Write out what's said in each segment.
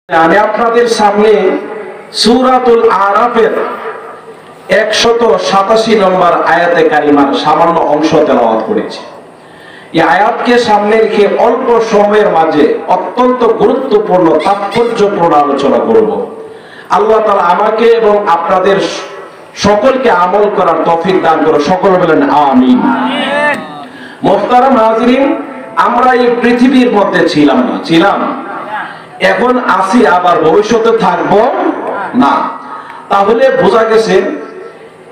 আমি আপনাদের সামনে সূরাতুল আরাফের 187 নম্বর আয়াতে কারিমার সামান্য অংশ তেলাওয়াত করেছি। এই আয়াতকে সামনে রেখে অল্প সময়ের মাঝে অত্যন্ত গুরুত্বপূর্ণ তাৎপর্যপূর্ণ আলোচনা করব। আল্লাহ তাআলা আমাকে এবং আপনাদের সকলকে আমল করার তৌফিক দান করুন। সকলে বলেন আমিন। মুহতারাম হাজিরিন, আমরা এই পৃথিবীর মধ্যে ছিলাম, এখন আসি, আবার ভবিষ্যতে থাকবো না। তাহলে বোঝা গেছে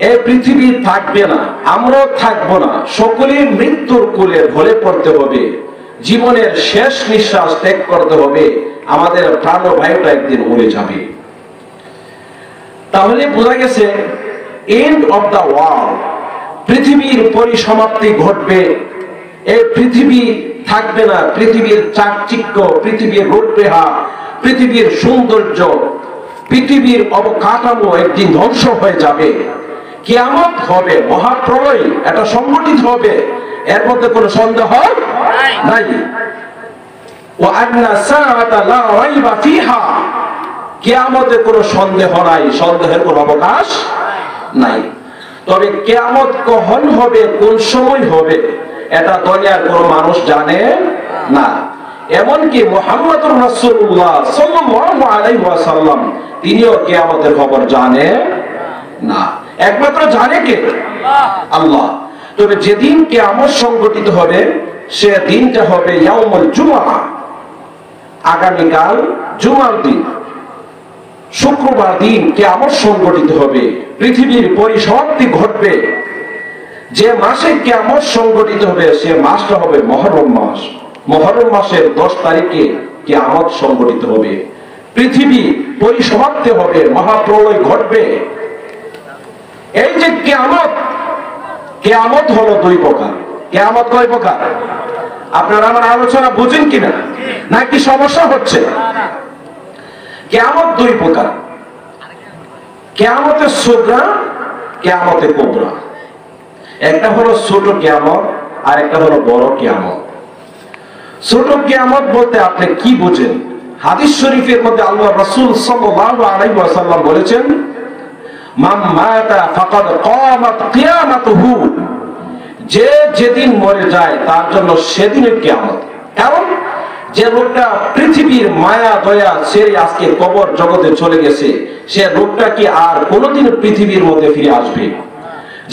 এই পৃথিবী থাকবে না, আমরাও থাকবো না, সকলেই মৃত্যুর কোলে ঢলে পড়তে হবে, জীবনের শেষ নিঃশ্বাস ত্যাগ করতে হবে, আমাদের প্রাণবায়ুটা একদিন উড়ে যাবে। তাহলে বোঝা গেছে এন্ড অফ দা ওয়ার্ল্ড, পৃথিবীর পরিসমাপ্তি ঘটবে। এই পৃথিবী থাকবে না, পৃথিবীর চাকচিক্য, পৃথিবীর রূপরেখা, পৃথিবীর সৌন্দর্য, পৃথিবীর অবকাঠামো একদিন ধ্বংস হয়ে যাবে। কিয়ামত হবে, মহাপ্রলয় এটা সংগঠিত হবে, এর মধ্যে কোনো সন্দেহ নাই। ওয়া আন্না সাআতা লা রাইবা ফিহা, কিয়ামতে কোনো সন্দেহ নাই, সন্দেহের কোনো অবকাশ নাই। তবে কিয়ামত কখন হবে, কোন সময় হবে, এটা দুনিয়ার কোন মানুষ জানে না। এমনকি মুহাম্মদুর রাসূলুল্লাহ সাল্লাল্লাহু আলাইহি ওয়াসাল্লাম তিনিও কিয়ামতের খবর জানে না। একমাত্র জানে কে? আল্লাহ। তবে যেদিন কিয়ামত সংঘটিত হবে সে দিনটা হবে ইয়াউমুল জুমআহ, আগামীকাল জুমার দিন, শুক্রবার দিন কিয়ামত সংঘটিত হবে, পৃথিবীর পরিসমাপ্তি ঘটবে। যে মাসে কিয়ামত সংঘটিত হবে সে মাসটা হবে মুহররম মাস। মুহররম মাসের 10 তারিখে কিয়ামত সংঘটিত হবে, পৃথিবী পরিসমাপ্তি হবে, মহাপ্রলয় ঘটবে। এই যে কিয়ামত হলো দুই প্রকার। কিয়ামত কয় প্রকার? আপনারা আমার আলোচনা বুঝেন কিনা, নাকি সমস্যা হচ্ছে? কিয়ামত দুই প্রকার, কিয়ামতে সুগরা, কিয়ামতে কুবরা। একটা হলো ছোট কিয়ামত আর একটা হলো বড় কিয়ামত। ছোট কিয়ামত বলতে আপনি কি বুঝেন? হাদিস শরীফের মধ্যে আল্লাহ রাসূল সাল্লাল্লাহু আলাইহি ওয়াসাল্লাম বলেছেন, মান মাতা ফাকাদ কামাত কিয়ামাতুহু, যে যেদিন মরে যায় তার জন্য সেদিনের কিয়ামত। কারণ যে লোকটা পৃথিবীর মায়া দয়া ছেড়ে আজকে কবর জগতে চলে গেছে, সে লোকটা কি আর কোনোদিন পৃথিবীর মধ্যে ফিরে আসবে?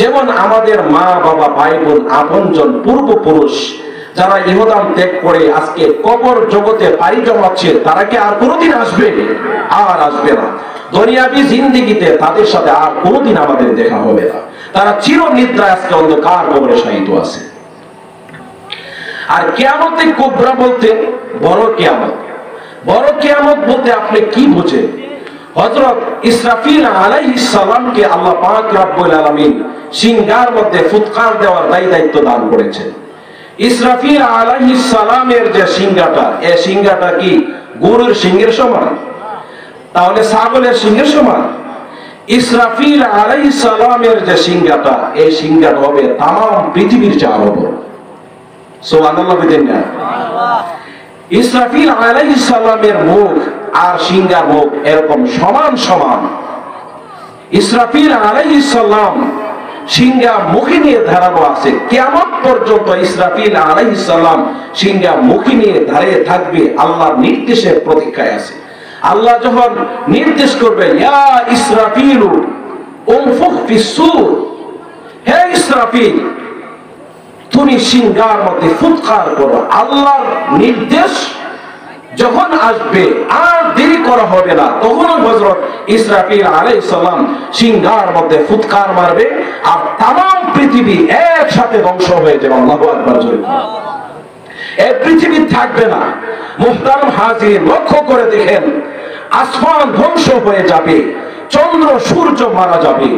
যেমন আমাদের মা বাবা, ভাই বোন, আপনজন, পূর্বপুরুষ যারা ইহদান ত্যাগ করে আজকে কবর জগতে পাড়ি জমাচ্ছে, তারা কি আর কোনোদিন আসবে? আর আসবে না। দুনিয়াবি জিন্দেগিতে তাদের সাথে আর কোনোদিন আমাদের দেখা হবে না, তারা চির নিদ্রায় আজকে অন্ধকার কবরে শায়িত আছে। আর কিয়ামতে কুবরা বলতে বড় কিয়ামত। বড় কিয়ামত বলতে আপনি কি বুঝেন? হযরত ইসরাফিল আলাইহিস সালামকে আল্লাহ পাক রব্বুল আলামিন সিংহার মধ্যে ফুৎকার দেওয়ার দায়িত্ব দান করেছেন। ইসরাফিল আলাইহিস সালামের যে সিংহাটা, এই সিংহাটা কি গরুর সিংহের সমান? তাহলে ছাগলের সিংহের সমান? ইসরাফিল আলাইহিস সালামের যে সিংহাটা, এই সিংহাটা হবে তামাম পৃথিবীর চেয়ে আরো বড়। সুবহানাল্লাহ বলেন না? ইসরাফিল আলাইহিস সালামের মুখ আর সিংহার মুখ এরকম সমান সমান। ইসরাফিল আলাইহিস সালাম সিংহা মুখে নিয়ে দাঁড়ানো আছে, কিয়ামত পর্যন্ত ইসরাফিল আলাইহিস সালাম সিংহা মুখে নিয়ে দাঁড়িয়ে থাকবে, আল্লাহর নির্দেশের প্রতীক্ষায় আছে। আল্লাহ যখন নির্দেশ করবে, ইয়া ইসরাফিলু উনফুখ ফিস-সূর, হে ইসরাফিল তুমি সিংহার মধ্যে ফুৎকার করো। আল্লাহর নির্দেশ যখন আসবে আর দেরি করা হবে না, তখন হযরত ইসরাফিল আলাইহিস সালাম সিংহার মধ্যে ফুৎকার মারবে, আর তামাম পৃথিবী একসাথে ধ্বংস হয়ে যাবে। আল্লাহু আকবার জোরে। এই পৃথিবী থাকবে না। মুহতারাম হাজির, লক্ষ্য করে দেখেন, আসমান ধ্বংস হয়ে যাবে, চন্দ্র সূর্য মারা যাবে,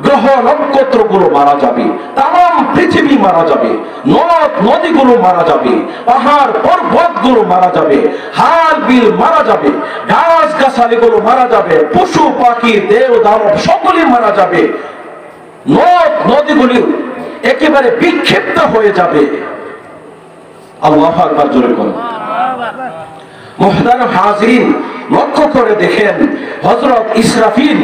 গ্রহ নক্ষত্র গুলো মারা যাবে, তামাম পৃথিবী মারা যাবে, নদ নদীগুলো মারা যাবে, পাহাড় পর্বত গুলো মারা যাবে, হাল বিল মারা যাবে, গাছ গাছালি গুলো মারা যাবে, পশু পাখি দেব দানব সকলে মারা যাবে, নদ নদীগুলি একেবারে বিক্ষিপ্ত হয়ে যাবে। আল্লাহু আকবার জোরে বলুন। মুহতারাম হাজিরিন, লক্ষ্য করে দেখেন, হযরত ইসরাফিল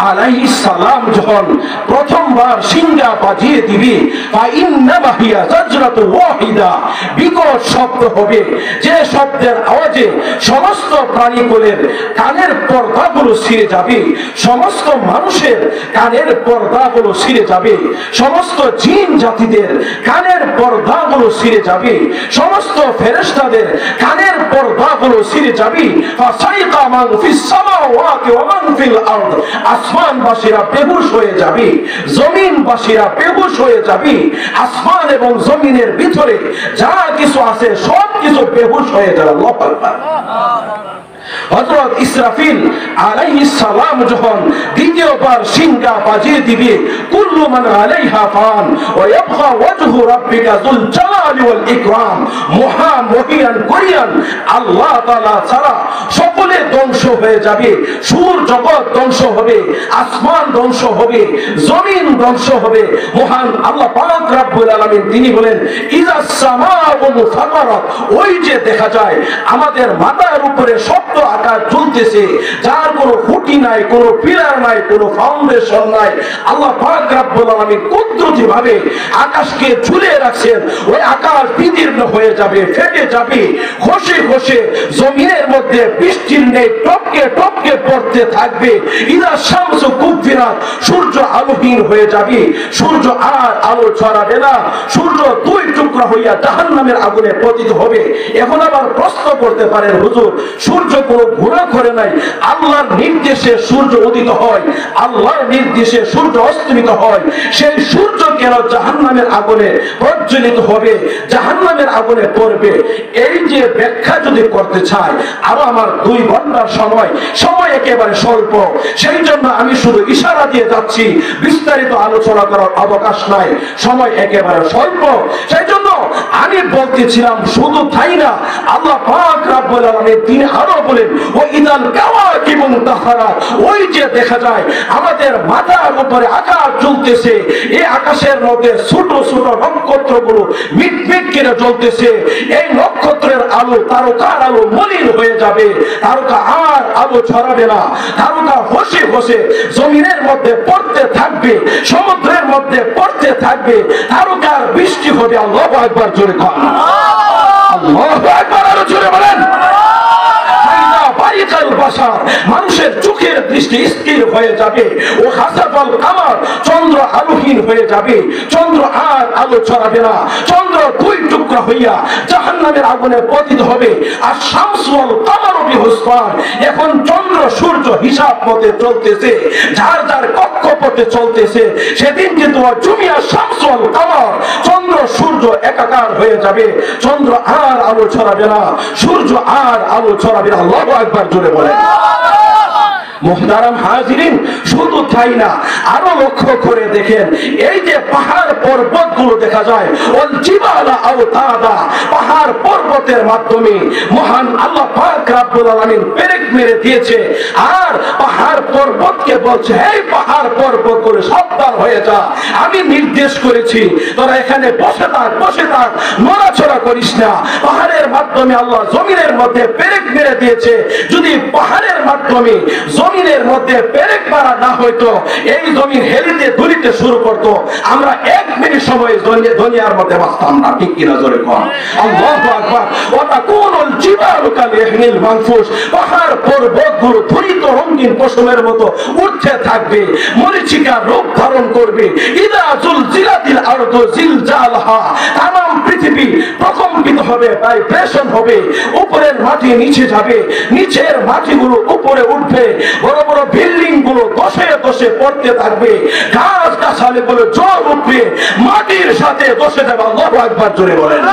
আলাইহিস সালাম যখন প্রথমবার সিংহা বাজিয়ে দিবে, ফাইন্নামা হিয়া জাজরাতুল ওয়াহিদা, বিকট শব্দ হবে, যে শব্দের আওয়াজে সমস্ত প্রাণীকুলের কানের পর্দাগুলো ছিঁড়ে যাবে, সমস্ত মানুষের কানের পর্দাগুলো ছিঁড়ে যাবে, সমস্ত জিন জাতিদের কানের পর্দাগুলো ছিঁড়ে যাবে, সমস্ত ফেরেশতাদের কানের পর্দাগুলো ছিঁড়ে যাবে। ফাসাইকা মান ফিস সামাওয়াতি ওয়া মান ফিল আরদ, আসমানবাসীরা বেহুশ হয়ে যাবে, জমিনবাসীরা বেহুশ হয়ে যাবে, আসমান এবং জমিনের ভিতরে যা কিছু আছে সব কিছু বেহুশ হয়ে যাবে। আল্লাহু আকবার। হযরত ইসরাফিল আলাইহিস সালাম যখন দ্বিতীয়বার সিংহা বাজিয়ে দিবে, কুল্লু মান আলাইহা ফান ওয়া ইয়াবকা ওয়াজহু রাব্বিকা যুল জালালি ওয়াল ইকরাম, মহান মহিয়ান কোরিয়ান আল্লাহ তাআলা ছাড়া সকলে ধ্বংস হয়ে যাবে, সূর জগৎ ধ্বংস হবে, আসমান ধ্বংস হবে, জমিন ধ্বংস হবে। মহান আল্লাহ পাক রব্বুল আলামিন তিনি বলেন, ইযাস সামাউ মুফাতারাত, ওই যে দেখা যায় আমাদের মাথার উপরে শক্ত আকাশ ঝুলতেছে, যার কোনো খুঁটি নাই, কোনো পিলার নাই, কোনো ফাউন্ডেশন নাই, আল্লাহ পাক রব্বুল আলামিন কুদরতি ভাবে আকাশকে ঝুলে রাখছেন, ওই আকাশ বিদীর্ণ হয়ে যাবে, ফেটে যাবে, খসে খসে জমিনের মধ্যে বৃষ্টির নেই টপকে টপকে পড়তে থাকবে। ইদা শামসু কুফিরাত, সূর্য আলোহীন হয়ে যাবে, সূর্য আর আলো ছড়াবে না, সূর্য দুই টুকরা হইয়া জাহান্নামের আগুনে পতিত হবে। এখন আবার প্রশ্ন করতে পারেন, হুজুর সূর্য কোনো ঘোরা করে নাই, আল্লাহর নির্দেশে সূর্য উদিত হয়, আল্লাহর নির্দেশে সূর্য অস্তমিত হয়, সেই সূর্য কেন জাহান্নামের আগুনে প্রজ্বলিত হবে, জাহান্নামের আগুনে পড়বে? এই যে ব্যাখ্যা যদি করতে চায়, আরো আমার 2 ঘন্টার সময় একেবারে স্বল্প, সেই জন্য আমি শুধু ইশারা দিয়ে যাচ্ছি, বিস্তারিত আলোচনা করার অবকাশ নাই, সময় একেবারে স্বল্প। সেই জন্য আমি বলতেছিলাম, শুধু তাই না, আল্লাহ পাক রব্বুল আলামিন তিনি আরো বলেন, ও ইদাল কাওয়াকিবুন তাহারাত, ওই যে দেখা যায় আমাদের মাথার উপরে আকাশ জ্বলতেছে, এই আকাশের মধ্যে ছোট ছোট নক্ষত্রগুলো মিটমিট করে জ্বলতেছে, এই নক্ষত্রের আলো, তারকার আলো মলিন হয়ে যাবে, তারকা আর আলো ছড়াবে না, তারকা বসে বসে জমিনের মধ্যে পড়তে থাকবে, সমুদ্রের মধ্যে পড়তে থাকবে, তারকার বৃষ্টি হবে। আল্লাহু আকবার, জোরে খান আল্লাহু আকবার, আরো জোরে বলেন। মানুষের চোখের দৃষ্টি স্থির হয়ে যাবে, ও হাসাফাল কামার, চন্দ্র আলোহীন হয়ে যাবে, চন্দ্র আর আলো ছড়াবে না, চন্দ্র 2 টুকরা হইয়া জাহান্নামের আগুনে পতিত হবে। আর শামসুল কামার বিহুসবান, এখন চন্দ্র সূর্য হিসাব মতে চলতেছে, যার যার কক্ষপথে চলতেছে, সেদিন কিন্তু জুমিয়া শামসুল কামার, চন্দ্র সূর্য একাকার হয়ে যাবে, চন্দ্র আর আলো ছড়াবে না, সূর্য আর আলো ছড়াবে না। আল্লাহু আকবার, জোরে বলেন। মুহতারাম হাজিরিন, শুধু তাই না, আরো লক্ষ্য করে দেখেন, এই যে পাহাড় পর্বত গুলো দেখা যায়, ওয়াল জিবালা আওতাদা, পাহাড় পর্বতের মাধ্যমে মহান আল্লাহ পাক রব্বুল আলামিন পেরেক মেরে দিয়েছে, আর পাহাড় পর্বতকে বলছে, এই পাহাড় পর্বত করে সাবধান হয়ে যা, আমি নির্দেশ করেছি, তোরা এখানে বসে থাক, নড়াচড়া করিস না। পাহাড়ের মাধ্যমে আল্লাহ জমিনের মধ্যে পেরেক মেরে দিয়েছে, যদি পাহাড়ের মাধ্যমে জমিনের মধ্যে পেরেক মারা না হইতো, এই জমিন হেলিতে দুলিতে শুরু করতো, আমরা 1 মিনিট সময় দুনিয়ার মধ্যে বাঁচতাম না, ঠিক কিনা, জোরে কোন আল্লাহু আকবার। ওয়া তাকুনুল জিবালু কাল ইহনিল মানফুস, পাহাড় পর্বতগুলো ধরিত রঙিন পশমের মতো উঠতে থাকবে, মরীচিকা রূপ ধারণ করবে। ইদা জুলজিলাতিল আরদু জিলজালাহা, তামাম পৃথিবী প্রকম্পিত হবে, ভাইব্রেশন হবে, উপরের মাটি নিচে যাবে, নিচের মাটিগুলো উপরে উঠবে, বড় বড় বিল্ডিং গুলো দশে দশে পড়তে থাকবে, গাছ গাছালি গুলো জল উঠবে, মাটির সাথে দশে যাবে। আল্লাহু আকবার, জোরে বলেন।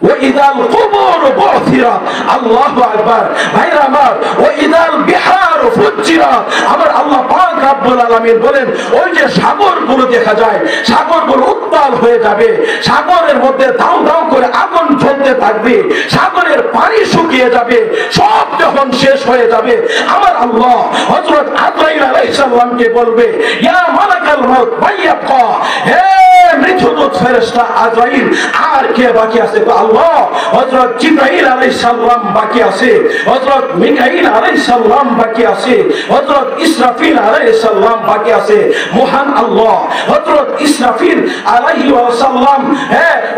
وإذا القبور بعثرت, আল্লাহু আকবার। ভাইরা আমার, وإذا البحار فجرت, আমার আল্লাহ পাক রব্বুল আলামিন বলেন, ওই যে সাগরগুলো দেখা যায়, সাগরগুলো উত্তাল হয়ে যাবে, সাগরের মধ্যে দাউ দাউ করে আগুন জ্বলতে থাকবে, সাগরের পানি শুকিয়ে যাবে, সব যখন শেষ হয়ে যাবে, আমার আল্লাহ হযরত আজরাইল আলাইহিস সালামকে বলবে, ইয়া মালাকাল মউত মাইয়াবকা, হে মৃত্যুদূত ফেরেশতা আজরাইল, আর কে বাকি আছে? আল্লাহ। হযরত জিবরাইল আলাইহিস সালাম বাকি আছে, হযরত মিকাইল আলাইহিস সালাম বাকি আছে, হযরত ইসরাফিল আলাইহিস সালাম বাকি আছে। মহান আল্লাহ হযরত ইসরাফিল আলাইহিস সালাম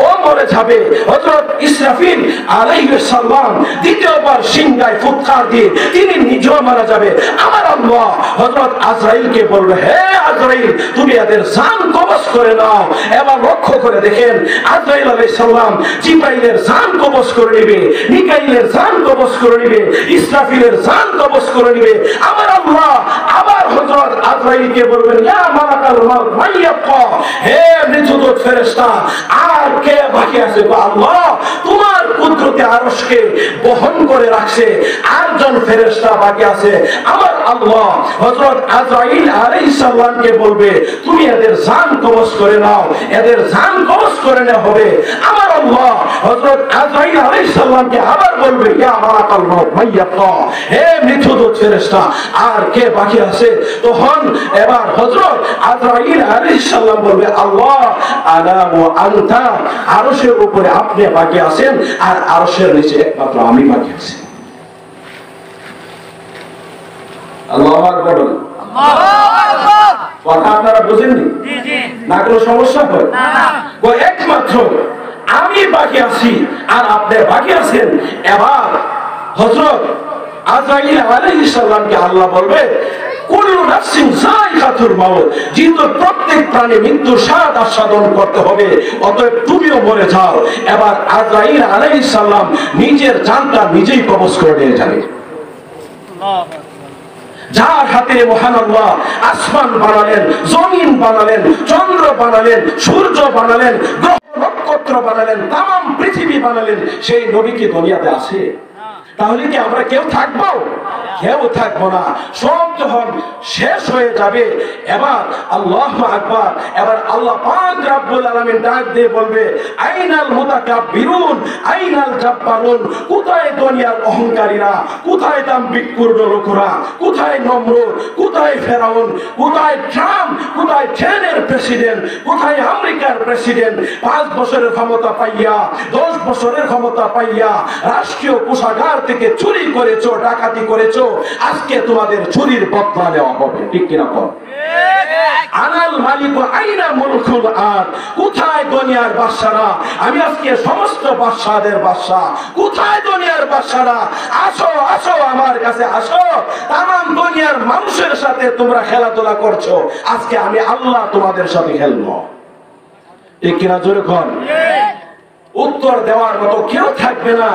ও মরে যাবে। হযরত ইসরাফিল আলাইহিস সালাম দ্বিতীয়বার সিংহায় ফুৎকার দিয়ে তিনি নিজেও মারা যাবে। আমার আল্লাহ হযরত আজরাইলকে বলবে, হে আজরাইল, তুমি এদের জান কবজ করে নাও। এবার লক্ষ্য করে দেখেন, আজরাইল আলাইহিস সালাম জিবরাইলের জান কবজ করে নেবে, মিকাইলের জান কবজ করে নেবে, ইসরাফিলের জান কবজ করে নেবে। আমার আল্লাহ আবার হযরত আজরাইলকে বলবেন, ইয়া মালাকাল মাউত মাইয়াবকা, হে মৃত্যুদূত ফেরেশতা, আর কে বাকি আছে? আল্লাহ, তোমার কুদরতে আরশকে বহন করে রাখছে আটজন ফেরেশতা বাকি আছে। আমার আল্লাহ হযরত আজরাইল আলাইহিস সালামকে বলবে, তুমি এদের জান কবজ করে নাও, এদের জান কবজ করে নেওয়া হবে। আমার আল্লাহ হযরত আজরাইল আলাইহিস সালামকে আবার বলবে, ইয়া মালাকাল মাউত মাইয়াবকা, হে মৃত্যুদূত ফেরেশতা, আর কে বাকি আছে? তখন এবার হযরত আজরাইল আলাইহিস সালাম বলবে, আল্লাহ, আনা ওয়া আনতা, আরশের উপরে আপনি বাকি আছেন, আর আরশের নিচে একমাত্র আমি বাকি আছি। আল্লাহু আকবার। কথা আপনারা বুঝেননি? না কোনো সমস্যা হয়? একমাত্র আমি বাকি আছি আর আপনি বাকি আছেন। এবার হযরত আজরাইল আলাইহিস সালামকে আল্লাহ বলবে, কুল্লু নাফসিন যায়িকাতুল মাউত, যেহেতু প্রত্যেক প্রাণী মৃত্যুর স্বাদ আস্বাদন করতে হবে, অতএব তুমিও মরে যাও। এবার আজরাইল আলাইহিস সালাম নিজের জানটা নিজেই কবজ করে নিয়ে যাবে। যার হাতে মহান আল্লাহ আসমান বানালেন, জমিন বানালেন, চন্দ্র বানালেন, সূর্য বানালেন, গ্রহ নক্ষত্র বানালেন, তাম পৃথিবী বানালেন, সেই নবী কি দুনিয়াতে আছে? তাহলে কি আমরা কেউ থাকবো? কেউ থাকবো না। সব যখন শেষ হয়ে যাবে, এবার আল্লাহু আকবার, এবার আল্লাহ পাক রব্বুল আলামিন ডাক দিয়ে বলবে, আইনাল মুতাকাব্বিরুন আইনাল জাব্বারুন, কোথায় দুনিয়ার অহংকারীরা, কোথায় দাম্ভিকপূর্ণ লোকেরা, কোথায় নমরুদ, কোথায় ফেরাউন, কোথায় ট্রাম্প, কোথায় চীনের প্রেসিডেন্ট, কোথায় আমেরিকার প্রেসিডেন্ট? 5 বছরের ক্ষমতা পাইয়া, 10 বছরের ক্ষমতা পাইয়া রাষ্ট্রীয় কোষাগার থেকে চুরি করেছো, ডাকাতি করেছো, আজকে তোমাদের চুরির বদলা নেওয়া হবে। ঠিক কিনা বল? আনাল মালিক আইনা মুলকুল আরদ, কোথায় দুনিয়ার বাদশারা? আমি আজকে সমস্ত বাদশাদের বাদশা। কোথায় দুনিয়ার বাদশারা? আসো আসো আমার কাছে আসো। তামাম দুনিয়ার মানুষের সাথে তোমরা খেলাধুলা করছো, আজকে আমি আল্লাহ তোমাদের সাথে খেলবো। ঠিক কিনা জোরে কর। উত্তর দেওয়ার মতো কেউ থাকবে না।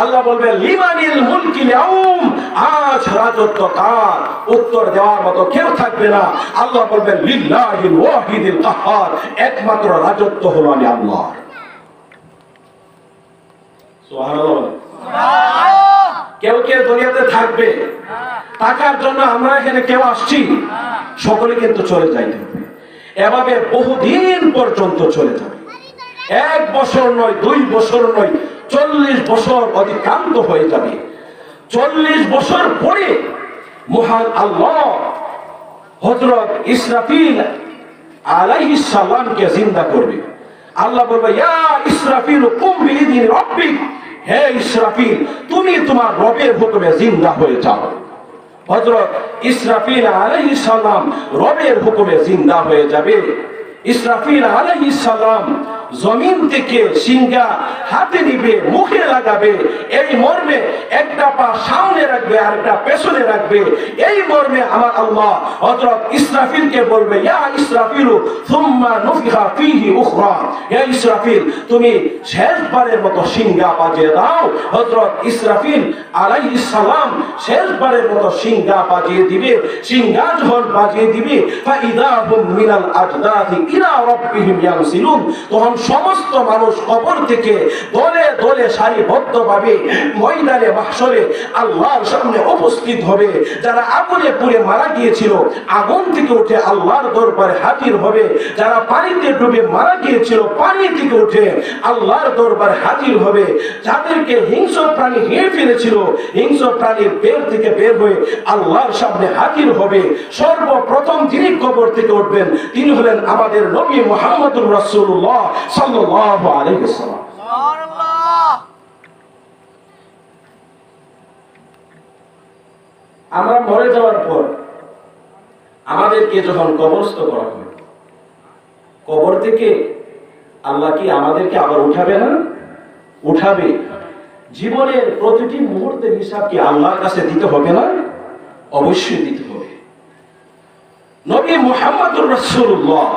আল্লাহ বলবে, লিমানিল মুলকিল ইয়াউম, আজ রাজত্ব কার? উত্তর দেওয়ার মতো কেউ থাকবে না। আল্লাহ বলবে, লিল্লাহিল ওয়াহিদিল কাহ্হার, একমাত্র রাজত্ব হলো আমি আল্লাহ। সুবহানাল্লাহ। কেউ কেউ দুনিয়াতে থাকবে, টাকার জন্য আমরা এখানে কেউ আসছি, সকলে কিন্তু চলে যাইতে হবে। এভাবে বহুদিন পর্যন্ত চলে যাবে। 1 বছর নয়, 2 বছর নয়, 40 বছর অতিক্রান্ত হয়ে যাবে। 40 বছর পরে মহান আল্লাহ হযরত ইসরাফিল আলাইহিস সালামকে জিন্দা করবে। আল্লাহ বলবে, ইয়া ইসরাফিল কুম বিইذن রাব্বিক, হে ইসরাফিল, তুমি তোমার রবের হুকুমে জিন্দা হয়ে যাও। হযরত ইসরাফিল আলাইহিস সালাম রবের হুকুমে জিন্দা হয়ে যাবে। ইসরাফিল আলাইহিস সালাম জমিন থেকে সিংহা হাতে নিবে, মুখে লাগাবে, এই মর্মে একটা পা সামনে রাখবে আর একটা পেছনে রাখবে। এই মর্মে আমার আল্লাহ হযরত ইসরাফিলকে বলবে, ইয়া ইসরাফিল সুম্মা নুফিখা ফীহি উখরা, হে ইসরাফিল, তুমি শেষবারের মতো সিংহা বাজিয়ে দাও। হযরত ইসরাফিল আলাইহিস সালাম শেষবারের মতো সিংহা বাজিয়ে দিবে। সিংহা যখন বাজিয়ে দিবে, ফাইদা হুম মিনাল আজদাদি ইলা রাব্বিহিম ইয়ানসিলুন, তখন সমস্ত মানুষ কবর থেকে দলে দলে সারিবদ্ধভাবে ময়দানে মাহশরে আল্লাহর সামনে উপস্থিত হবে। যারা আগুনে পুড়ে মারা গিয়েছিল আগুন থেকে উঠে আল্লাহর দরবারে হাজির হবে। যারা পানিতে ডুবে মারা গিয়েছিল পানি থেকে উঠে আল্লাহর দরবারে হাজির হবে। যাদেরকে হিংস্র প্রাণী খেয়ে ফেলেছিল হিংস্র প্রাণীর পেট থেকে বের হয়ে আল্লাহর সামনে হাজির হবে। সর্বপ্রথম যিনি কবর থেকে উঠবেন তিনি হলেন আমাদের নবী মুহাম্মদুর রাসূলুল্লাহ সাল্লাল্লাহু আলাইহি ওয়াসাল্লাম। আমরা মরে যাওয়ার পর আমাদেরকে যখন কবরস্থ করা হবে কবর থেকে আল্লাহ কি আমাদেরকে আবার উঠাবে না? উঠাবে। জীবনের প্রতিটি মুহূর্তের হিসাব কি আল্লাহর কাছে দিতে হবে না? অবশ্যই দিতে হবে। নবী মুহাম্মদুর রাসূলুল্লাহ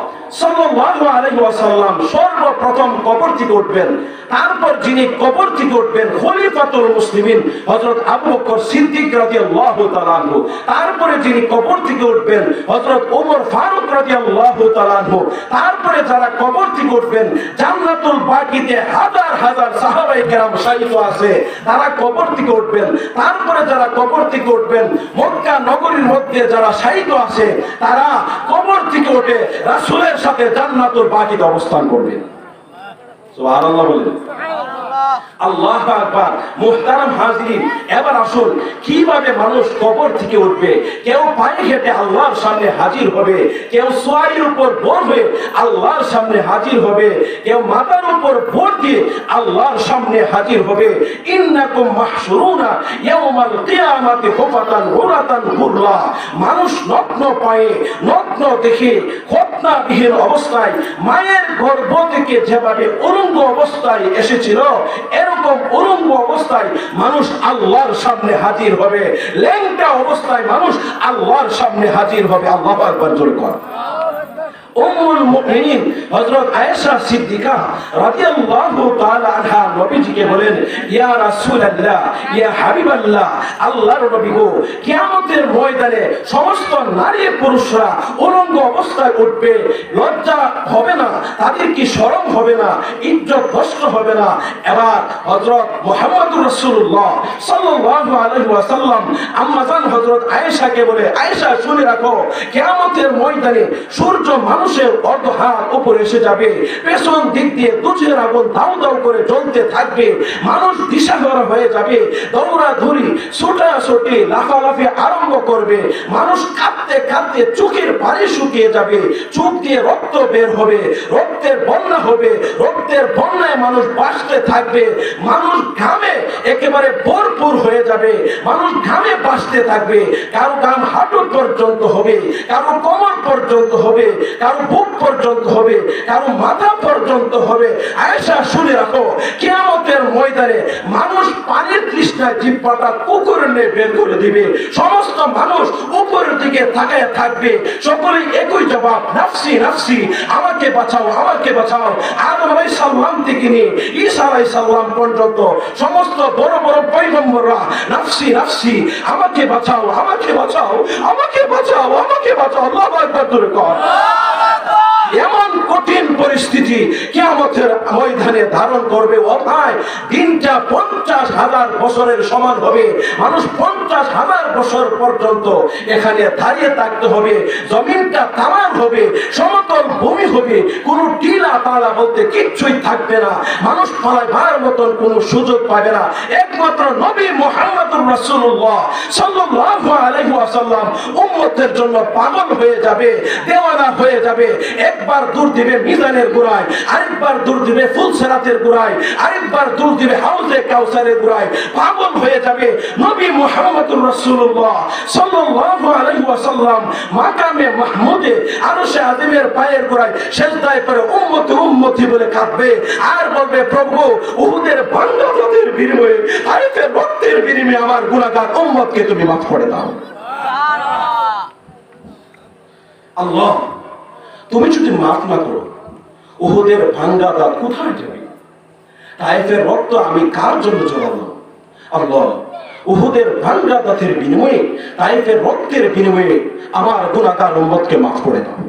সাল্লাল্লাহু আলাইহি ওয়াসাল্লাম সর্বপ্রথম কবর থেকে উঠবেন। তারপর যিনি কবর থেকে উঠবেন খলিফাতুল মুসলিমিন হযরত আবু বকর সিদ্দিক রাদিয়াল্লাহু তাআলা আনহু। তারপরে যিনি কবর থেকে উঠবেন হযরত ওমর ফারুক রাদিয়াল্লাহু তাআলা আনহু। তারপরে যারা কবর থেকে উঠবেন জান্নাতুল বাকিতে হাজার হাজার সাহাবায়ে কেরাম শাহীদ আছে তারা কবর থেকে উঠবেন। তারপরে যারা কবর থেকে উঠবেন মক্কা নগরীর মধ্যে যারা শাহীদ আছে তারা কবর থেকে উঠে রাসূলের সাথে জান্নাতুল বাকিতে অবস্থান করবেন। সুবহানাল্লাহ বলেন। আল্লাহু আকবার। মুহতারাম হাজিরিন, এবার আসুন কিভাবে মানুষ কবর থেকে উঠবে। কেউ পায়ে হেঁটে আল্লাহর সামনে হাজির হবে, কেউ সোয়ারির উপর ভর হয়ে আল্লাহর সামনে হাজির হবে, কেউ মাথার উপর ভর দিয়ে আল্লাহর সামনে হাজির হবে। ইন্নাকুম মাহশুরুনা ইয়াউমাল কিয়ামাতি হুফাতান উরাতান গুররা। মানুষ নগ্ন পায়ে নগ্ন দেখে খতনাবিহীন অবস্থায় মায়ের গর্ভ থেকে যেভাবে উলঙ্গ অবস্থায় এসেছিল এরকম উলঙ্গ অবস্থায় মানুষ আল্লাহর সামনে হাজির হবে। ল্যাংটা অবস্থায় মানুষ আল্লাহর সামনে হাজির হবে। আল্লাহু আকবার জোরে কর। উম্মুল মুমিনিন হযরত আয়েশা সিদ্দিকা রাদিয়াল্লাহু তাআলা আনহা নবীজিকে বলেন, ইয়া রাসূলুল্লাহ, ইয়া হাবিবাল্লাহ, আল্লাহর নবী গো, কিয়ামতের ময়দানে সমস্ত নারী পুরুষরা উলঙ্গ অবস্থায় উঠবে, লজ্জা হবে না, তাদের কি শরম হবে না, ইজ্জত নষ্ট হবে না? এবার হযরত মুহাম্মদুর রাসূলুল্লাহ সাল্লাল্লাহু আলাইহি ওয়াসাল্লাম আম্মা জান হযরত আয়েশাকে বলে, আয়েশা শুনে রাখো, কিয়ামতের ময়দানে সূর্য মানুষের অর্ধ হাত উপরে এসে যাবে, পেছন দিক দিয়ে দুধের আগুন দাউ দাউ করে জ্বলতে থাকবে, মানুষ দিশাহারা হয়ে যাবে, দৌড়াদৌড়ি ছোটাছুটি লাফালাফি আরম্ভ করবে, মানুষ কাঁদতে কাঁদতে চোখের পানি শুকিয়ে যাবে, চোখ দিয়ে রক্ত বের হবে, রক্তের বন্যা হবে, রক্তের বন্যায় মানুষ বাঁচতে থাকবে, মানুষ ঘামে একেবারে ভরপুর হয়ে যাবে, মানুষ ঘামে বাঁচতে থাকবে, কারো ঘাম হাঁটু পর্যন্ত হবে, কারো কোমর পর্যন্ত হবে, কারো বুক পর্যন্ত হবে, কারো মাথা পর্যন্ত হবে। আয়েশা শুনে রাখো, কিয়ামতের ময়দানে মানুষ পানির তৃষ্ণায় জিহ্বাটা কুকুরের ন্যায় বের করে দিবে, সমস্ত মানুষ উপরের দিকে তাকায় থাকবে, সকলেই একই জবাব, নাফসি নাফসি, আমাকে বাঁচাও আমাকে বাঁচাও। আদম আলাইহিস সালাম থেকে নিয়ে ঈসা আলাইহিস সালাম পর্যন্ত সমস্ত বড় বড় পয়গম্বররা নাফসি নাফসি, আমাকে বাঁচাও আমাকে বাঁচাও আমাকে বাঁচাও আমাকে বাঁচাও। আল্লাহু আকবার জোরে কর। এমন কঠিন পরিস্থিতি কিয়ামতের ময়দানে ধারণ করবে। ও ভাই, দিনটা 50,000 বছরের সমান হবে। মানুষ 50,000 বছর পর্যন্ত এখানে দাঁড়িয়ে থাকতে হবে। জমিনটা তামার হবে, সমতল ভূমি হবে, কোনো টিলা পালা বলতে কিচ্ছুই থাকবে না। মানুষ পালাবার মতন কোনো সুযোগ পাবে না। একমাত্র নবী মুহাম্মদুর রাসূলুল্লাহ সাল্লাল্লাহু আলাইহি ওয়াসাল্লাম উম্মতের জন্য পাগল হয়ে যাবে, দেওয়ানা হয়ে যাবে। একবার দূর দিবে মিজানের গোড়ায়, আরেকবার দূর দিবে ফুলসিরাতের গোড়ায়, আরেকবার দূর দিবে হাউজে কাউসারের গোড়ায়। পাগল হয়ে যাবে। নবী মুহাম্মদুর রাসূলুল্লাহ সাল্লাল্লাহু আলাইহি ওয়াসাল্লাম মাকামে মাহমুদে আরশে আযিমের পায়ের গোড়ায় সিজদায় পড়ে উম্মতি উম্মতি বলে কাঁদবে আর বলবে, প্রভু, উহুদের ভাঙা রক্তের বিনিময়ে, তায়েফের রক্তের বিনিময়ে আমার গুনাহগার উম্মতকে তুমি মাফ করে দাও। আল্লাহ, তুমি যদি মাফ না করো, উহুদের ভাঙ্গা দাঁত কোথায় যাবে? তায়েফের রক্ত আমি কার জন্য ঝরালাম? আল্লাহ, উহুদের ভাঙ্গা দাঁতের বিনিময়ে, তায়েফের রক্তের বিনিময়ে আমার গুনাহগার উম্মতকে মাফ করে দাও।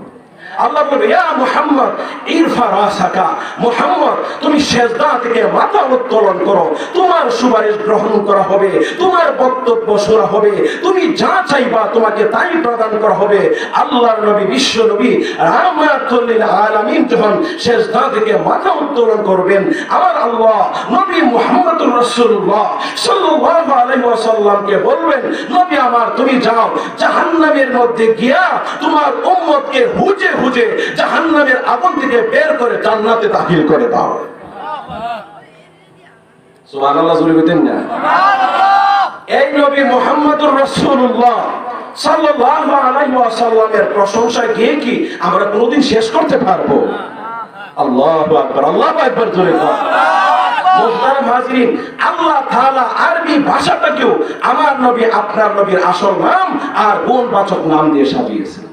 আল্লাহ বলে, ইয়া মুহাম্মদ ইরফা রাসাকা, মুহাম্মদ তুমি সিজদা থেকে মাথা উত্তোলন করো, তোমার সুপারিশ গ্রহণ করা হবে, তোমার বক্তব্য শোনা হবে, তুমি যা চাইবা তোমাকে তাই প্রদান করা হবে। আল্লাহর নবী, বিশ্ব নবী রাহমাতুল লিল আলামিন যখন সিজদা থেকে মাথা উত্তোলন করবেন, আমার আল্লাহ নবী মুহাম্মদুর রাসূলুল্লাহ সাল্লাল্লাহু আলাইহি ওয়াসাল্লামকে বলবেন, নবী আমার তুমি যাও জাহান্নামের মধ্যে গিয়া তোমার উম্মতকে হুজে হুজে জাহান্নামের আগুন থেকে বের করে জান্নাতে দাখিল করে দাও। সুবহানাল্লাহ, জোরে বলেন না। এই নবী মুহাম্মদুর রাসূলুল্লাহ সাল্লাল্লাহু আলাইহি ওয়াসাল্লামের প্রশংসা গিয়ে কি আমরা কোনোদিন শেষ করতে পারবো? আল্লাহু আকবার, আল্লাহু আকবার, জোরে বলেন। মুহতারাম হাজিরিন, আল্লাহ তাআলা আরবি ভাষাটাকেও আমার নবী আপনার নবীর আসল নাম আর গুণবাচক নাম দিয়ে সাজিয়েছেন।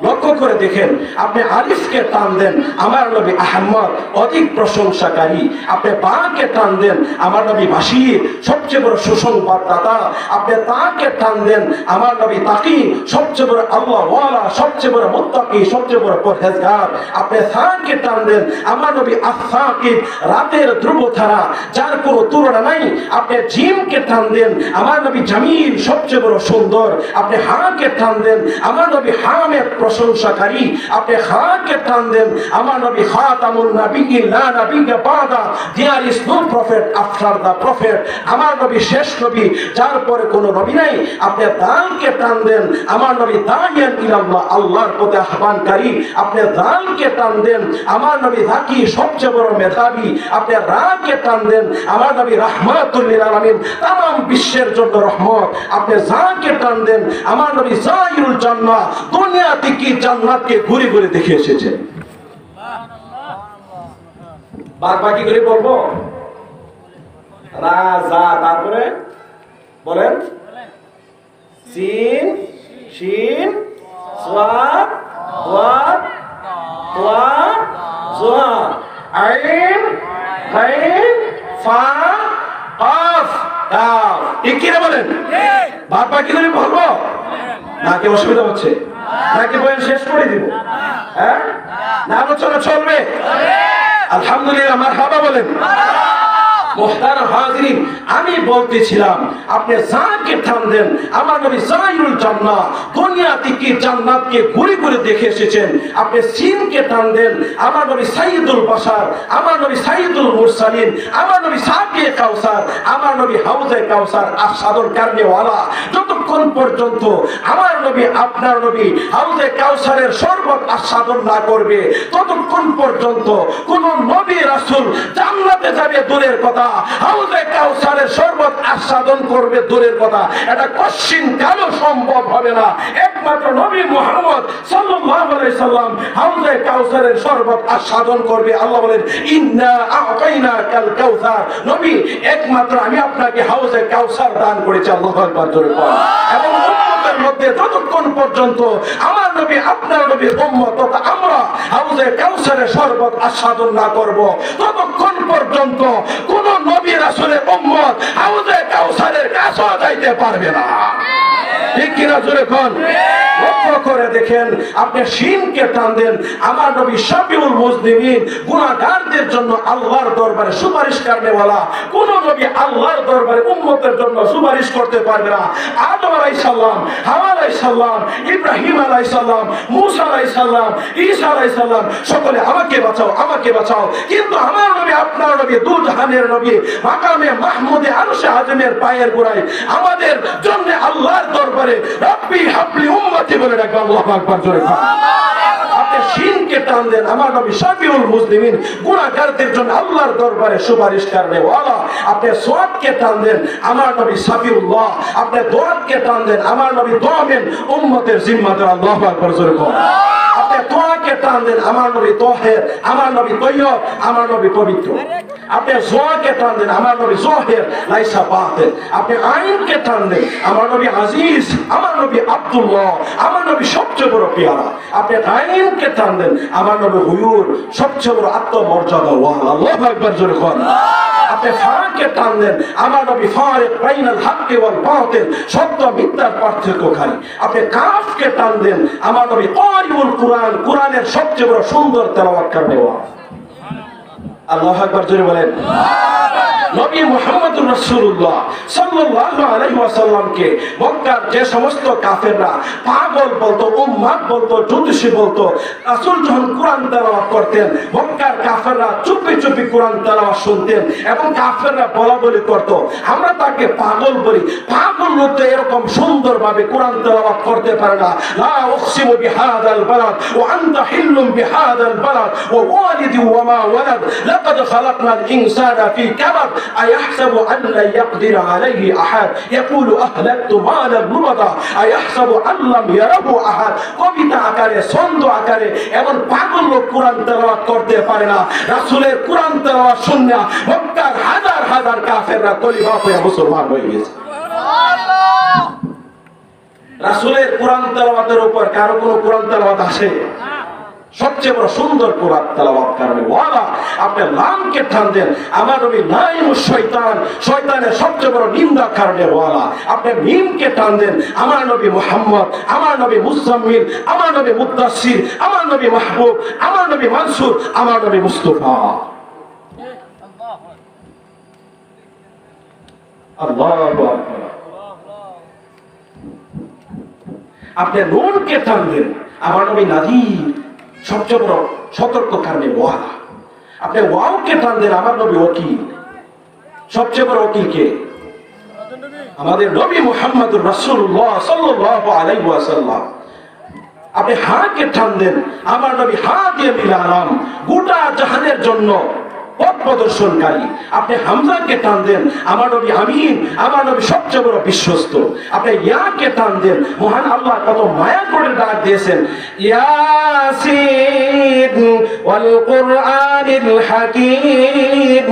লক্ষ্য করে দেখেন, আপনি আলিফকে টান দেন, আমার নবী আহমদ অধিক প্রশংসাকারী। আপনি বাকে টান দেন, আমার নবী বাশীর সবচেয়ে বড় সুসংবাদদাতা। আপনি তাকে টান দেন, আমার নবী তাকি সবচেয়ে বড় আল্লাহ ওয়ালা, সবচেয়ে বড় মুত্তাকি, সবচেয়ে বড় পরহেজগার। আপনি সাকে টান দেন, আমার নবী আস-সাকিব রাতের ধ্রুবতারা, যার কোনো তুলনা নাই। আপনি জিমকে টান দেন, আমার নবী জামিল সবচেয়ে বড় সুন্দর। আপনি হাকে টান দেন, আমার নবী হামেদ প্রশংসাকারী। আপনি খাকে টান দেন, আমার নবী খাতামুন নাবিয়্যিন লা নাবিয়্যা বাদা, there is no prophet after the prophet, আমার নবী শেষ নবী, যার পরে কোনো নবী নাই। আপনি দালকে টান দেন, আমার নবী দাইয়ান ইলাল্লাহ, আল্লাহর পথে আহ্বানকারী। আপনি দালকে টান দেন, আমার নবী যাকি সবচেয়ে বড় মেধাবী। আপনি রাকে টান দেন, আমার নবী রাহমাতুল লিল আলামিন, तमाम বিশ্বের জন্য রহমত। আপনি যাকে টান দেন, আমার নবী যায়িরুল জান্নাহ, দুনিয়াতে কি জান্নাতকে ঘুরে ঘুরে দেখে এসেছেন। বাদ বাকি করে বলবো রাজা, তারপরে বলেন সিন শিন সাদ ওয়াদ ওয়া যা আইন গাইন ফা কাফ কাফ। ঠিক কি না বলেন? বাদ বাকি করে বলবো নাকি অসুবিধা হচ্ছে? নাকি বই শেষ করে দিব? হ্যাঁ, না আলোচনা চলবে? আলহামদুলিল্লাহ, মারহাবা বলেন। মুহতারাম হাজিরিন, আমি বলতেছিলাম আপনি যাকে টান দেন, আমার নবী যায়িরুল জান্নাহ, দুনিয়াতে কি জান্নাতকে ঘুরে ঘুরে দেখে এসেছেন। আপনি সিনকে টান দেন, আমার নবী সাইয়্যিদুল বাশার, আমার নবী সাইয়্যিদুল মুরসালিন, আমার নবী সাকিয়ে কাউসার, আমার নবী হাউজে কাউসার আস্বাদন কারণেওয়ালা। যতক্ষণ পর্যন্ত আমার নবী আপনার নবী হাউজে কাউসারের শরবত আস্বাদন না করবে, ততক্ষণ পর্যন্ত কোন নবী রাসূল জান্নাতে যাবে দূরের কথা, হাউজে কাউসারের শরবত আস্বাদন করবে দূরের কথা। এটা কশিন কালও সম্ভব হবে না। একমাত্র নবী মুহাম্মদ সাল্লাল্লাহু আলাইহি সাল্লাম হাউজে কাউসারের শরবত আস্বাদন করবে। আল্লাহ বলেন, ইন্না আ'তাইনাকাল কাউসার, নবী একমাত্র আমি আপনাকে হাউজে কাউসার দান করেছি। আল্লাহু আকবার, জোরে বলেন। এবং উম্মতের মধ্যে যতক্ষণ পর্যন্ত আমার নবী আপনার নবীর উম্মত তথা আমরা হাউজে কাউসারের শরবত আস্বাদন না করব, ততক্ষণ পর্যন্ত কোন নবী রাসূলের উম্মত হাউজে কাউসারের কাছে যাইতে পারবে না। ঠিক কিনা জোরে কোন? লক্ষ্য করে দেখেন, আপনি শিনকে টান দেন, আমার নবী শাফিউল মুজনিমিন, গুনাহগারদের জন্য আল্লাহর দরবারে সুপারিশ করনেওয়ালা। কোন নবী আল্লাহর দরবারে উম্মতের জন্য সুপারিশ করতে পারবে না। আদম আলাইহিস সালাম, হাওয়া আলাইহিস সালাম, ইব্রাহিম আলাইহিস সালাম, মূসা আলাইহিস সালাম, ঈসা আলাইহিস সালাম সকলে আমাকে বাঁচাও, আমাকে বাঁচাও। কিন্তু আমার নবী আপনার নবী দুজাহানের নবী মাকামে মাহমুদে আরশে আজমের পায়ের গোড়ায় আমাদের জন্য আল্লাহর দরবারে রব্বি হাবলি উম্মতি বলে ডাকবে। আল্লাহু আকবার, জোরে বলেন। আপনি শিনকে টান দেন, আমার নবী শাফিউল মুসলিমিন, গুনাহগারদের জন্য আল্লাহর দরবারে সুপারিশ করনেওয়ালা। আপনি সাদকে টান দেন, আমার নবী সাফিউল্লাহ। আপনি দোয়াতকে টান দেন, আমার নবী দোয়ামেন, উম্মতের জিম্মাদার। আল্লাহু আকবার, জোরে বলেন। আপনি তোয়াকে টান দেন, আমার নবী তোহের, আমার নবী তৈয়ব, আমার নবী পবিত্র। আপনি জোয়াকে টান দেন, আমার নবী জোহের লাইসা বাতিল। আপনি আইনকে টান দেন, আমার নবী আজিজ, আমার নবী আব্দুল্লাহ, আমার নবী সবচেয়ে বড় পেয়ারা। আপনি আইনকে টান দেন, আমার নবী হুয়ুর, সবচেয়ে বড় আত্মমর্যাদা ওয়ালা। আল্লাহু আকবার জোরে কোন। আপনি ফারাকে টান দেন, আমার নবী ফারিক বাইনাল হক ওয়াল বাতিল, সত্য মিথ্যার পার্থক্যকারী। আপনি কাফকে টান দেন, আমার নবী কারিউল কুরআন, কুরআনের সবচেয়ে বড় সুন্দর তেলাওয়াতকারী। আল্লাহু আকবার জোরে বলেন। নবী মুহাম্মদুর রাসূলুল্লাহ সাল্লাল্লাহু আলাইহি ওয়াসাল্লামকে মক্কার যে সমস্ত কাফেররা পাগল বলতো, উম্মাদ বলতো, জ্যোতিষী বলতো, রাসূল যখন কোরআন তেলাওয়াত করতেন মক্কার কাফেররা চুপি চুপি কোরআন তেলাওয়াত শুনতেন এবং কাফেররা বলাবলি করতো আমরা তাকে পাগল বলি। পাগল লোক তো এরকম সুন্দরভাবে কোরআন তেলাওয়াত করতে পারে না। লা উকসিমু বিহাদাল বালাদ ওয়া আনতা হিল্লুম বিহাদাল বালাদ ওয়া ওয়ালিদি ওয়া মা ওয়ালাদ লাকাদ খালাকনাল ইনসানা ফি কাবাদ أيحسب أن لا يقدر عليه أحد يقول أهلكت مالا لبدا أيحسب أن لم يره أحد। কবিতা আকারে, ছন্দ আকারে এমন পাগল লোক কোরআন তেলাওয়াত করতে পারে না। রাসূলের কোরআন তেলাওয়াত শুনে মক্কার হাজার হাজার কাফেররা কলিমা পড়ে মুসলমান হয়ে গেছে। সুবহানাল্লাহ। রাসূলের কোরআন তেলাওয়াতের উপর কারো কোনো কোরআন তেলাওয়াত আসে? সবচেয়ে বড় সুন্দর কোরআন তেলাওয়াত কারণে ওয়ালা। আপনি লামকে টান দেন, আমার নবী লাইমুশ শয়তান, শয়তানের সবচেয়ে বড় নিন্দা কারণে ওয়ালা। আপনি মিমকে টান দেন, আমার নবী মুহাম্মদ, আমার নবী মুজাম্মিল, আমার নবী মুদাসসির, আমার নবী মাহবুব, আমার নবী মানসুর, আমার নবী মুস্তাফা। আল্লাহু আকবার। আপনি নূরকে টান দেন, আমার নবী নাযীর, সবচেয়ে বড় সতর্ক কারণে ওয়ালা। আপনি ওয়াওকে টান দেন, আমার নবী ওয়াকিল, সবচেয়ে বড় ওয়াকিল কে? আমাদের নবী মুহাম্মদুর রাসূলুল্লাহ সাল্লাল্লাহু আলাইহি ওয়াসাল্লাম। আপনি হাকে টান দেন, আমার নবী হাদিয়াল আলাম, গোটা জাহানের জন্য পথ প্রদর্শনকারী। আপনি হামজাকে টান দেন, আমার নবী আমিন, আমার নবী সবচেয়ে বড় বিশ্বস্ত। আপনি ইয়াকে টান দেন, মহান আল্লাহ কত মায়া করে ডাক দিয়েছেন, ইয়াসিন ওয়াল কুরআনিল হাকীম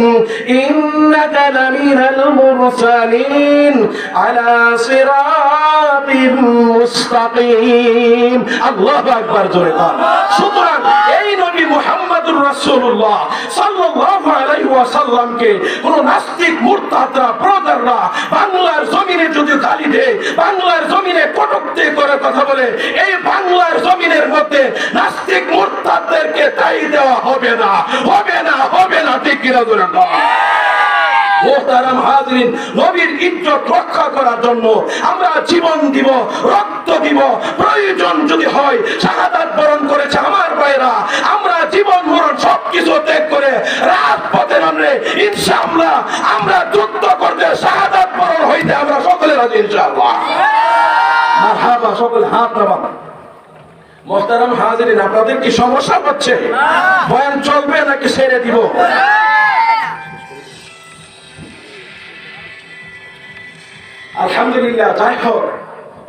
ইন্নাকা লামিনাল মুরসালিন আলা সিরাতিন মুস্তাকিম। আল্লাহু আকবার জোরে বল। সুতরাং এই নবী মুহাম্মদুর রাসূলুল্লাহ সাল্লাল্লাহু আলাইহি ওয়াসাল্লামকে কোন নাস্তিক মুরতাদরা ব্রাদাররা বাংলার জমিনে যদি গালি দেয়, বাংলার জমিনে কটূক্তি করে কথা বলে, এই বাংলার জমিনের মধ্যে নাস্তিক মুরতাদদেরকে দায়ী দেওয়া হবে না, হবে না, হবে না। ঠিক কিনা বলেন? মুহতারাম হাজরিন, নবীর ইজ্জত রক্ষা করার জন্য আমরা জীবন দিব, রক্ত দিব, প্রয়োজন যদি হয় শাহাদাত বরণ করেছে আমার ভাইরা, আমরা জীবন মরণ সবকিছু ত্যাগ করে রাজপথে নামলে ইনশাআল্লাহ আমরা যুদ্ধ করতে শাহাদাত বরণ হইতে আমরা সকলে রাজি ইনশাআল্লাহ। মারহাবা, সকলে হাত নামান। মুহতারাম হাজরিন, আপনাদের কি সমস্যা হচ্ছে? বয়ান চলবে নাকি ছেড়ে দিব? আলহামদুলিল্লাহ। যাই হোক,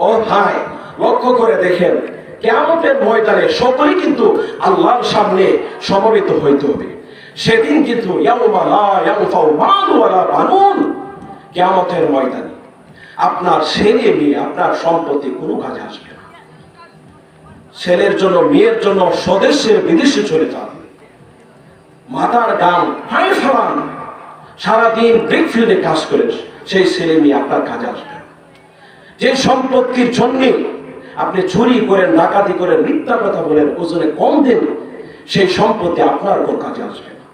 ও ভাই, লক্ষ্য করে দেখেন কিয়ামতের ময়দানে সকলেই কিন্তু আল্লাহর সামনে সমবেত হইতে হবে। সেদিন কিন্তু ইয়াউমা লা ইয়ানফাউ মালু ওয়ালা বানুন, কিয়ামতের ময়দানে আপনার ছেলে মেয়ে, আপনার সম্পত্তি কোনো কাজে আসবে না। ছেলের জন্য, মেয়ের জন্য স্বদেশে বিদেশে চলে যান, মাথার গাম হাই ফেলান, সারাদিন ব্রিকফিল্ডে কাজ করে, সেই ছেলে মেয়ে আপনার কাজে আসবে। যে সম্পত্তির জন্য আপনি চুরি করেন, ডাকাতি করেন, মিথ্যা কথা বলেন, ওজনে কম দেন, সেই সম্পত্তি আপনার কোন কাজে আসবে না।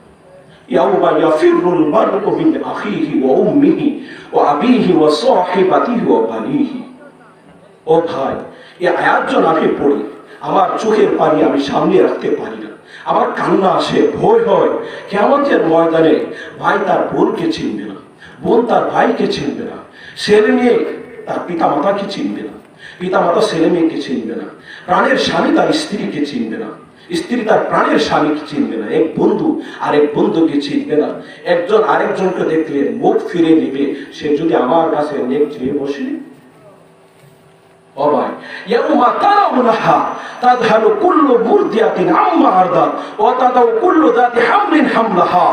ইয়াউমা ইয়াফিরুল মারউ মিন আখিহি ওয়া উম্মিহি ওয়া আবিহি ওয়া সাহিবাতিহি ওয়া বানিহি। ও ভাই, এই আয়াত যখন আমি পড়ি আমার চোখের পানি আমি সামনে রাখতে পারি না, আমার কান্না আসে, ভয় হয়। কিয়ামতের ময়দানে ভাই তার বোনকে চিনবে না, বোন তার ভাইকে চিনবে না, ছেলে মেয়ে তার পিতা মাতাকে চিনবে না, পিতা মাতা ছেলে মেয়েকে চিনবে না, প্রাণের স্বামী তার স্ত্রীকে চিনবে না, স্ত্রী তার প্রাণের স্বামীকে চিনবে না, এক বন্ধু আরেক বন্ধুকে চিনবে না, একজন আরেকজনকে দেখলে মুখ ফিরে নেবে। সে যদি আমার কাছে নেক চেয়ে বসে, ও ভাই, ইয়াউমা তারাউনাহা তাযহালু কুল্লু মুরদিয়াতিন আম্মা আরদাত ওয়া তাদাউ কুল্লু যাতি হামলিন হামলাহা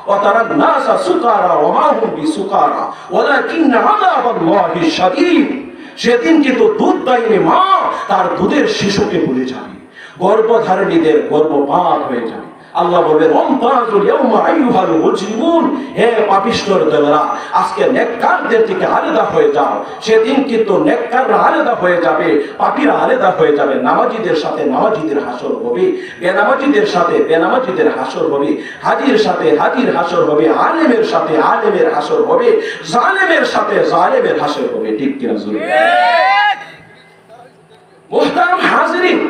وترى الناس سكارى وما هم بسكارى ولكن عذاب الله شديد। সেদিন কিন্তু দুধদায়িনী মা তার দুধের শিশুকে ভুলে যাবে, গর্ভধারিণীদের গর্ভপাত হয়ে যাবে। আল্লাহ বলবেন ওমতাজুল ইয়াউমা আইয়ুহাল মুজরিমুন, হে পাপিষ্ঠর দলেরা আজকে নেককারদের থেকে আলাদা হয়ে যাও। সেদিন কিন্তু নেককাররা আলাদা হয়ে যাবে, পাপীরা আলাদা হয়ে যাবে। নামাজীদের সাথে নামাজীদের হাসর হবে, বেনামাজীদের সাথে বেনামাজীদের হাসর হবে, হাজির সাথে হাজির হাসর হবে, আলেমের সাথে আলেমের হাসর হবে, জালেমের সাথে জালেমের হাসর হবে। ঠিক কিনা জোরে? মুহতারাম হাজিরিন,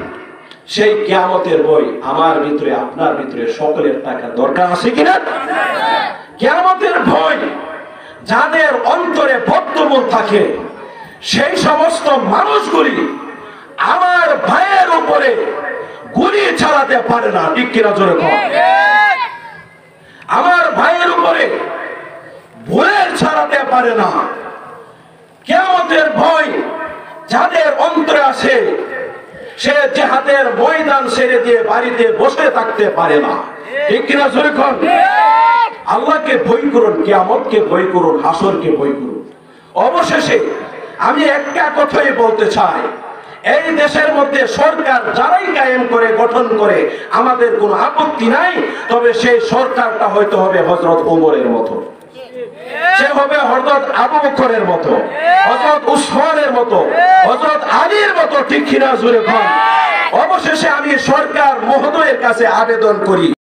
সেই কিয়ামতের বই আমার ভিতরে আপনার ভিতরে সকলের থাকা দরকার আছে কিনা? কিয়ামতের ভয় যাদের অন্তরে বদ্ধমূল থাকে, সেই সমস্ত মানুষগুলি আমার ভাইয়ের উপরে গুলি চালাতে পারে না। ঠিক কিনা জোরে কর? আমার ভাইয়ের উপরে বুলেট চালাতে পারে না। কিয়ামতের ভয় যাদের অন্তরে আছে, সে জিহাদের ময়দান ছেড়ে দিয়ে বাড়িতে বসে থাকতে পারে না। ঠিক কিনা জোরে কর? আল্লাহকে ভয় করুন, কিয়ামতকে ভয় করুন, হাসরকে ভয় করুন। অবশেষে আমি একটা কথাই বলতে চাই, এই দেশের মধ্যে সরকার যারাই কায়েম করে গঠন করে আমাদের কোনো আপত্তি নাই, তবে সেই সরকারটা হয়তো হবে হযরত ওমরের মতো, সে হবে হযরত আবু বকরের মতো, হযরত উসমানের মতো, হযরত আলীর মতো। ঠিক কিনা জোরে কর? অবশেষে আমি সরকার মহোদয়ের কাছে আবেদন করি,